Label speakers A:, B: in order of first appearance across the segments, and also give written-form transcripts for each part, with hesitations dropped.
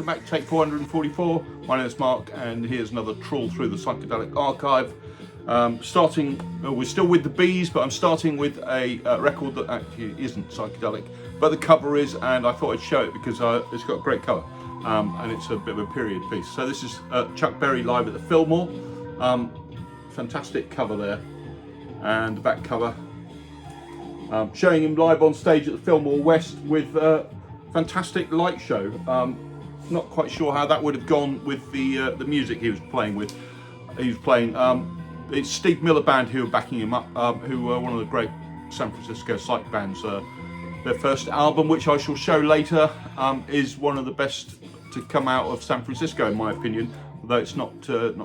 A: welcome back to take 444. My name is Mark, and here's another trawl through the psychedelic archive. We're still with the bees, but I'm starting with a record that actually isn't psychedelic, but the cover is, and I thought I'd show it because it's got a great cover, and it's a bit of a period piece. So this is Chuck Berry live at the Filmore. Fantastic cover there, and the back cover showing him live on stage at the Filmore West with fantastic light show. Not quite sure how that would have gone with the music he was playing with. It's Steve Miller Band who are backing him up, who were one of the great San Francisco psych bands. Their first album, which I shall show later, is one of the best to come out of San Francisco, in my opinion. Although it's not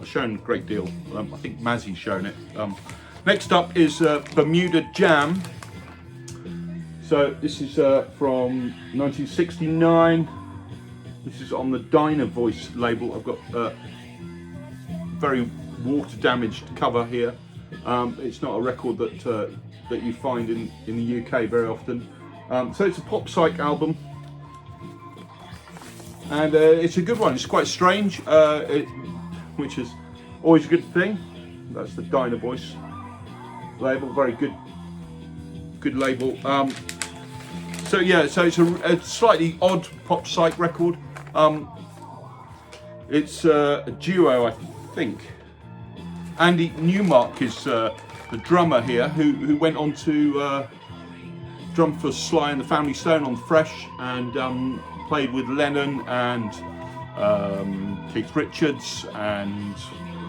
A: shown a great deal. I think Mazzy's shown it. Next up is Bermuda Jam. So this is from 1969. This is on the Diner Voice label. I've got very water damaged cover here. It's not a record that you find in the UK very often. So it's a pop psych album, and it's a good one. It's quite strange, which is always a good thing. That's the Diner Voice label. Very good label. So it's a slightly odd pop psych record. It's a duo, I think. Andy Newmark is the drummer here, who went on to drum for Sly and the Family Stone on Fresh, and played with Lennon and Keith Richards and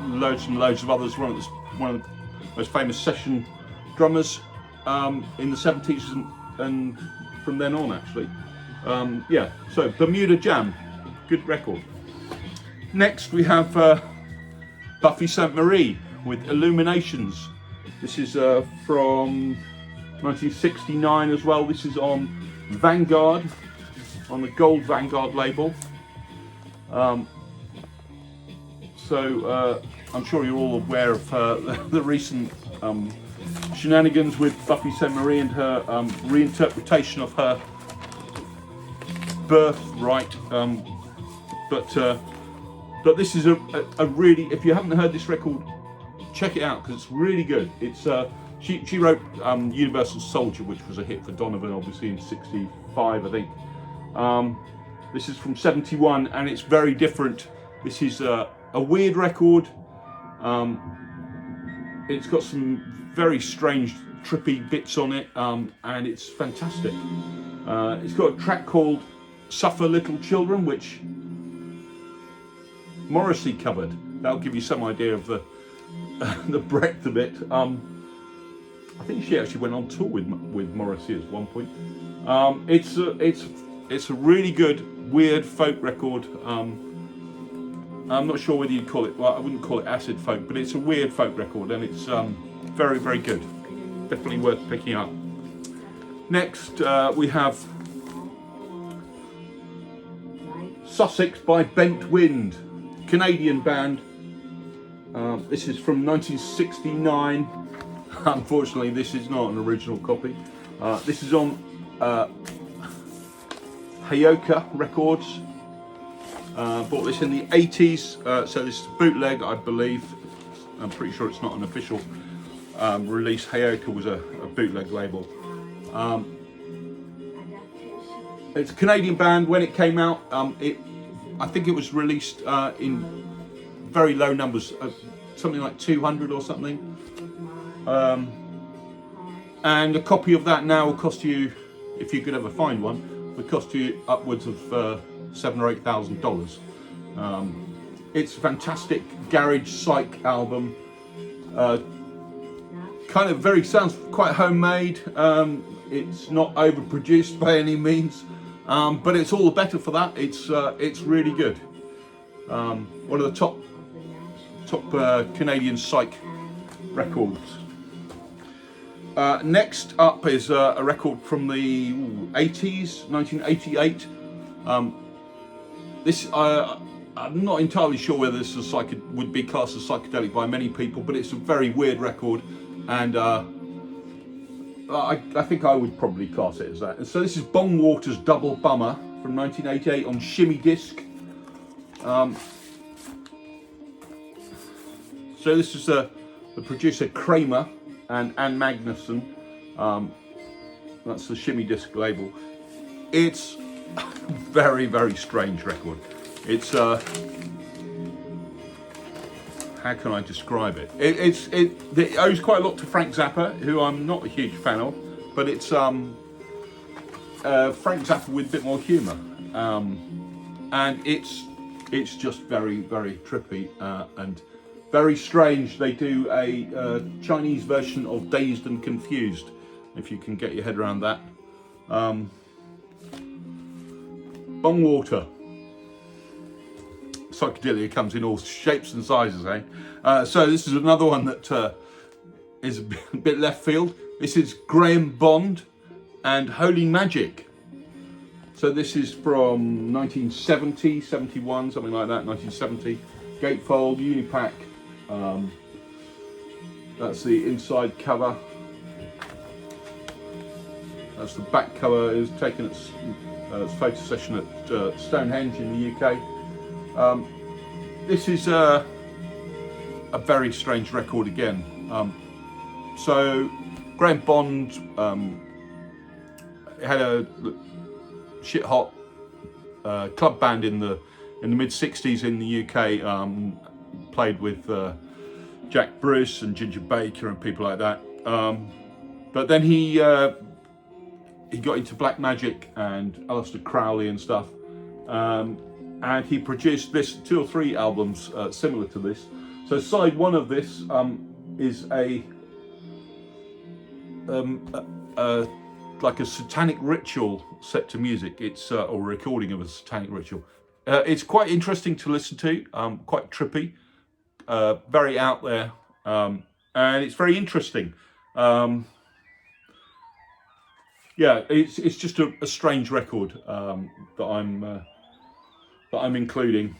A: loads of others. One of the most famous session drummers in the 70s and from then on, actually. So Bermuda Jam, good record. Next we have Buffy St Marie with Illuminations. This is from 1969 as well. This is on Vanguard, on the Gold Vanguard label. I'm sure you're all aware of the recent shenanigans with Buffy St Marie and her reinterpretation of her birthright. But this is a really, if you haven't heard this record, check it out because it's really good. It's she wrote Universal Soldier, which was a hit for Donovan, obviously in '65, I think. This is from '71, and it's very different. This is a weird record. It's got some very strange, trippy bits on it, and it's fantastic. It's got a track called Suffer Little Children, which Morrissey covered. That'll give you some idea of the breadth of it. I think she actually went on tour with Morrissey at one point. It's a really good, weird folk record. I'm not sure whether you'd call it, well, I wouldn't call it acid folk, but it's a weird folk record, and it's very, very good. Definitely worth picking up. Next, we have Sussex by Bent Wind, Canadian band. This is from 1969. Unfortunately, this is not an original copy. This is on Hayoka Records. Bought this in the 80s, so this is bootleg, I believe. I'm pretty sure it's not an official release. Hayoka was a bootleg label. It's a Canadian band. When it came out, I think it was released in very low numbers, something like 200 or something. And a copy of that now will cost you, if you could ever find one, would cost you upwards of $7,000 or $8,000. It's a fantastic garage psych album. Kind of sounds quite homemade. It's not overproduced by any means, but it's all the better for that. It's really good. One of the top Canadian psych records. Next up is a record from the 80s, 1988. I'm not entirely sure whether this would be classed as psychedelic by many people, but it's a very weird record, and I think I would probably class it as that. And so this is Bongwater's Double Bummer from 1988 on Shimmy Disc. So this is the producer Kramer and Ann Magnuson. That's the Shimmy Disc label. It's a very, very strange record. It's how can I describe it? It owes quite a lot to Frank Zappa, who I'm not a huge fan of, but it's Frank Zappa with a bit more humour, and it's just very, very trippy and very strange. They do a Chinese version of Dazed and Confused, if you can get your head around that. Bongwater. Psychedelia comes in all shapes and sizes, eh? So this is another one that is a bit left field. This is Graham Bond and Holy Magic. So this is from 1970, 71, something like that, 1970. Gatefold, Unipack. That's the inside cover. That's the back cover. It was taken at photo session at Stonehenge in the UK. This is a very strange record again. So Graham Bond had a shit hot club band in the mid '60s in the UK. Played with Jack Bruce and Ginger Baker and people like that. But then he got into black magic and Aleister Crowley and stuff. And he produced 2 or 3 albums similar to this. So side 1 of this is like a satanic ritual set to music. It's or a recording of a satanic ritual. It's quite interesting to listen to, quite trippy, very out there, and it's very interesting. Yeah, it's just a strange record that I'm including.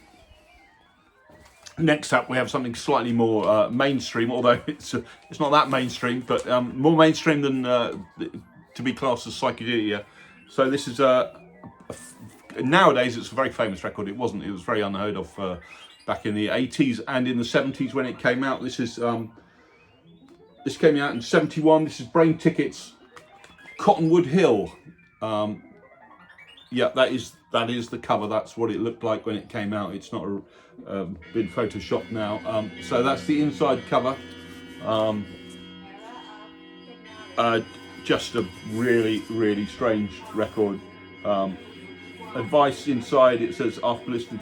A: Next up, we have something slightly more mainstream, although it's not that mainstream, but more mainstream than to be classed as Psychedelia. So this is nowadays it's a very famous record. It wasn't. It was very unheard of back in the 80s and in the 70s when it came out. This came out in 71. This is Brainticket's Cottonwood Hill. Yeah, that is the cover. That's what it looked like when it came out. It's not been photoshopped now. So that's the inside cover. Just a really, really strange record. Advice inside, it says, after listening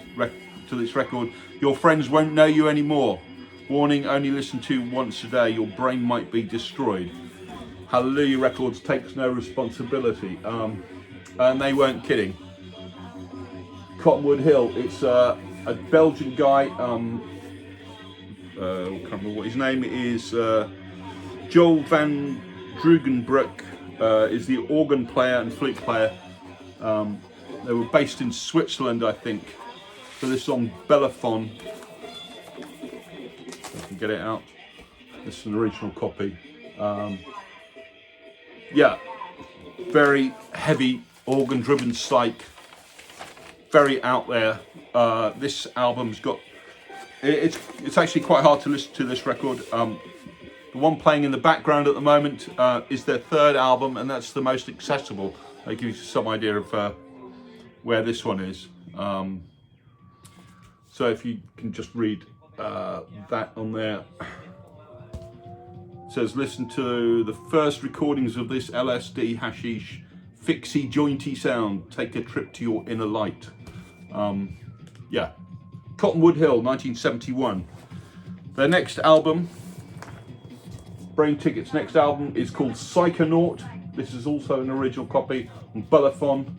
A: to this record, your friends won't know you anymore. Warning, only listen to once a day. Your brain might be destroyed. Hallelujah Records takes no responsibility. And they weren't kidding. Cottonwood Hill, it's a Belgian guy, I can't remember what his name is, Joel van Drugenbroek is the organ player and flute player. They were based in Switzerland, I think, for this song Bellaphon. If I can get it out. This is an original copy. Yeah, very heavy organ-driven psych, very out there. This album's got, it's actually quite hard to listen to this record. The one playing in the background at the moment is their 3rd album, and that's the most accessible. That gives you some idea of where this one is. So if you can just read that on there. It says, listen to the first recordings of this LSD hashish fixie jointy sound. Take a trip to your inner light. Yeah, Cottonwood Hill, 1971. Their next album, Brainticket's next album, is called Psychonaut. This is also an original copy on Bellaphon.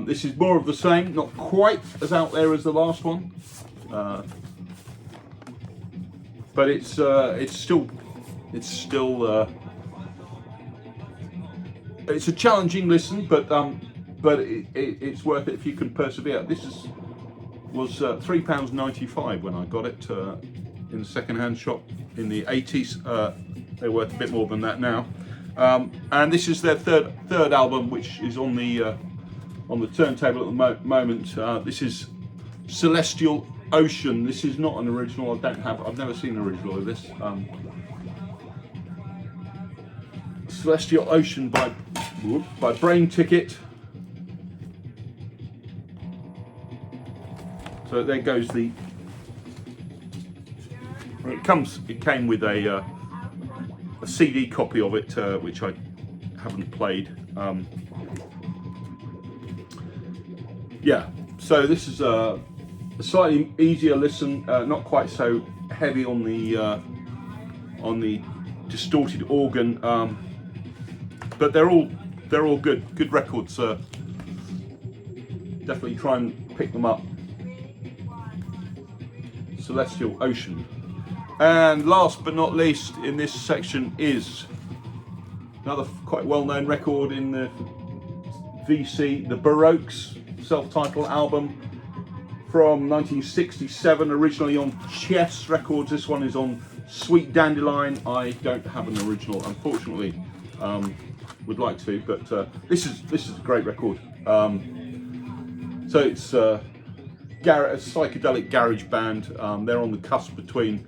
A: This is more of the same, not quite as out there as the last one, but it's still it's a challenging listen, but it's worth it if you can persevere. This was £3.95 when I got it in the second-hand shop in the 80s. They're worth a bit more than that now. And this is their third album, which is on the turntable at the moment. This is Celestial Ocean. This is not an original. I've never seen an original of this. Celestial Ocean by Brainticket. So there goes the. It came with a CD copy of it, which I haven't played. Yeah. So this is a slightly easier listen, not quite so heavy on the distorted organ, but they're all good records. Definitely try and pick them up. Celestial Ocean. And last but not least in this section is another quite well-known record in the VC, the Baroques self-titled album from 1967, originally on Chess Records. This one is on Sweet Dandelion. I don't have an original, unfortunately. Would like to, but this is a great record. So it's a psychedelic garage band. They're on the cusp between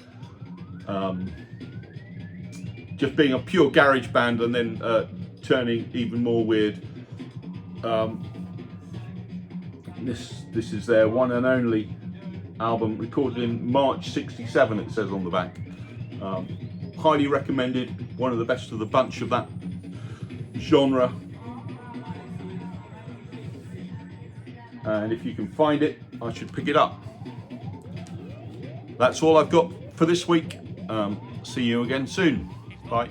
A: just being a pure garage band and then turning even more weird. This is their one and only album, recorded in March '67. It says on the back. Highly recommended. One of the best of the bunch of that genre. And if you can find it, I should pick it up. That's all I've got for this week. See you again soon. Bye.